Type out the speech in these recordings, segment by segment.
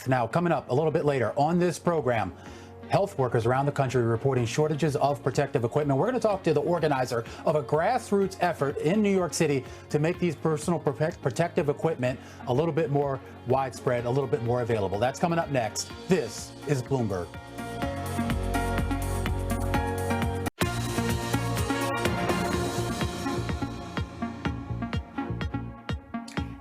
next. Now, coming up a little bit later on this program, health workers around the country reporting shortages of protective equipment. We're going to talk to the organizer of a grassroots effort in New York City to make these personal protective equipment a little bit more widespread, a little bit more available. That's coming up next. This is Bloomberg.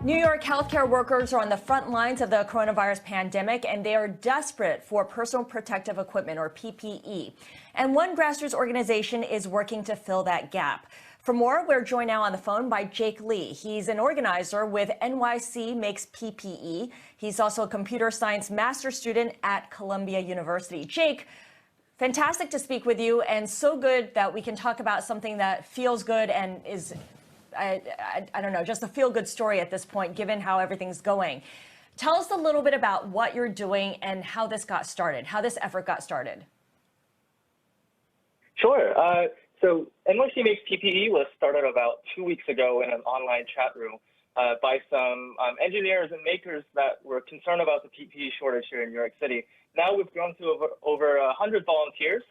New York healthcare workers are on the front lines of the coronavirus pandemic, and they are desperate for personal protective equipment, or PPE. And one grassroots organization is working to fill that gap. For more, we're joined now on the phone by Jake Lee. He's an organizer with NYC Makes PPE. He's also a computer science master's student at Columbia University. Jake, fantastic to speak with you, and so good that we can talk about something that feels good and is I don't know, just a feel-good story at this point, given how everything's going. Tell us a little bit about what you're doing and how this got started, how this effort got started. Sure. So NYC Makes PPE was started about 2 weeks ago in an online chat room by some engineers and makers that were concerned about the PPE shortage here in New York City. Now we've grown to over 100 volunteers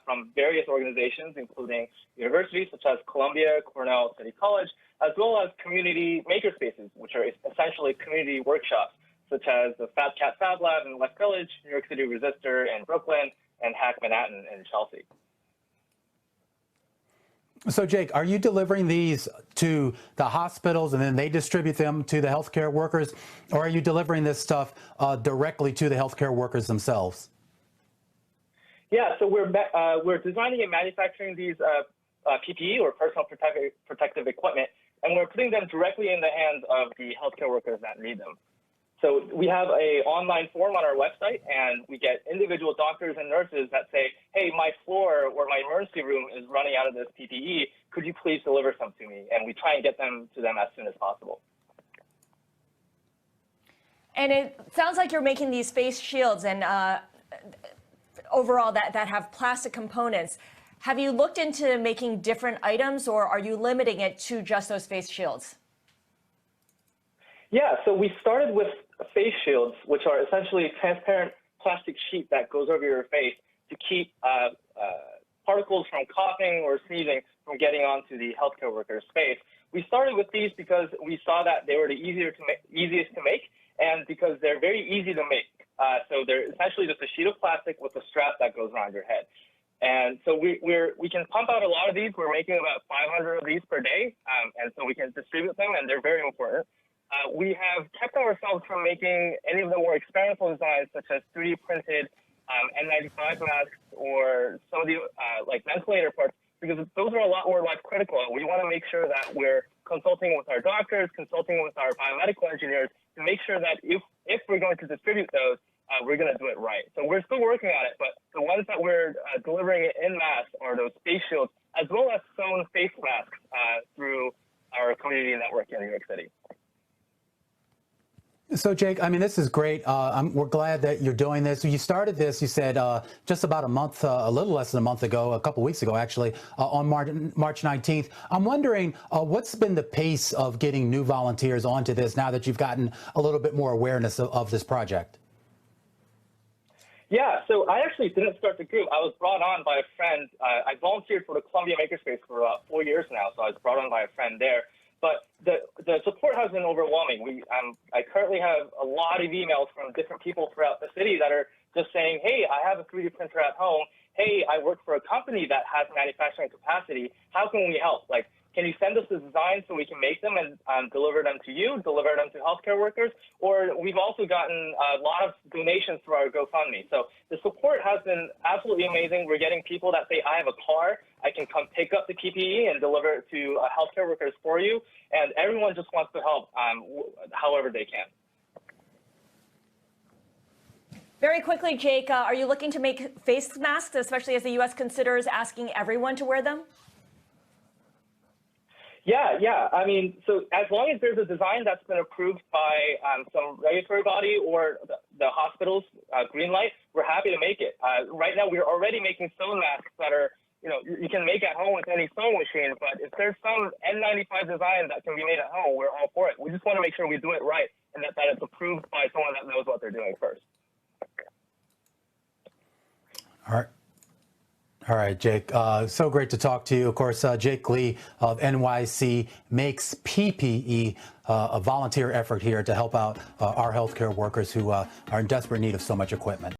from various organizations, including universities such as Columbia, Cornell, City College, as well as community makerspaces, which are essentially community workshops, such as the Fat Cat Fab Lab in West Village, New York City Resistor in Brooklyn, and Hack Manhattan in Chelsea. So, Jake, are you delivering these to the hospitals and then they distribute them to the healthcare workers, or are you delivering this stuff directly to the healthcare workers themselves? Yeah, so we're designing and manufacturing these PPE, or personal protective equipment, and we're putting them directly in the hands of the healthcare workers that need them. So we have an online form on our website, and we get individual doctors and nurses that say, hey, my floor or my emergency room is running out of this PPE. Could you please deliver some to me? And we try and get them to them as soon as possible. And it sounds like you're making these face shields and overall that have plastic components. Have you looked into making different items, or are you limiting it to just those face shields? Yeah, so we started with face shields, which are essentially a transparent plastic sheet that goes over your face to keep particles from coughing or sneezing from getting onto the healthcare worker's face. We started with these because we saw that they were the easiest to make, and because they're very easy to make. So they're essentially just a sheet of plastic with a strap that goes around your head. And so we can pump out a lot of these. We're making about 500 of these per day, and so we can distribute them, and they're very important. We have kept ourselves from making any of the more experimental designs, such as 3D printed N95 masks or some of the like ventilator parts, because those are a lot more life critical. We want to make sure that we're consulting with our doctors, consulting with our biomedical engineers to make sure that if we're going to distribute those, we're going to do it right. So we're still working on it, but the ones that we're delivering in mass are those face shields, as well as sewn face masks through our community network in New York City. So, Jake, I mean, this is great. We're glad that you're doing this. You started this, you said, just about a month, a little less than a month ago, a couple weeks ago, actually, on March 19th. I'm wondering, what's been the pace of getting new volunteers onto this now that you've gotten a little bit more awareness of this project? Yeah, so I actually didn't start the group. I was brought on by a friend. I volunteered for the Columbia Makerspace for about 4 years now, so I was brought on by a friend there. But the support has been overwhelming. I currently have a lot of emails from different people throughout the city that are just saying, hey, I have a 3D printer at home. Hey, I work for a company that has manufacturing capacity. How can we help? Like, can you send us the design so we can make them and deliver them to you, deliver them to healthcare workers? Or we've also gotten a lot of donations through our GoFundMe. So the support has been absolutely amazing. We're getting people that say, I have a car, I can come pick up the PPE and deliver it to healthcare workers for you. And everyone just wants to help however they can. Very quickly, Jake, are you looking to make face masks, especially as the U.S. considers asking everyone to wear them? Yeah. I mean, so as long as there's a design that's been approved by some regulatory body or the hospital's green light, we're happy to make it. Right now, we're already making sewn masks that are, you can make at home with any sewing machine. But if there's some N95 design that can be made at home, we're all for it. We just want to make sure we do it right and that it's approved by someone that knows what they're doing first. All right. All right, Jake. So great to talk to you. Of course, Jake Lee of NYC Makes PPE, a volunteer effort here to help out our healthcare workers who are in desperate need of so much equipment.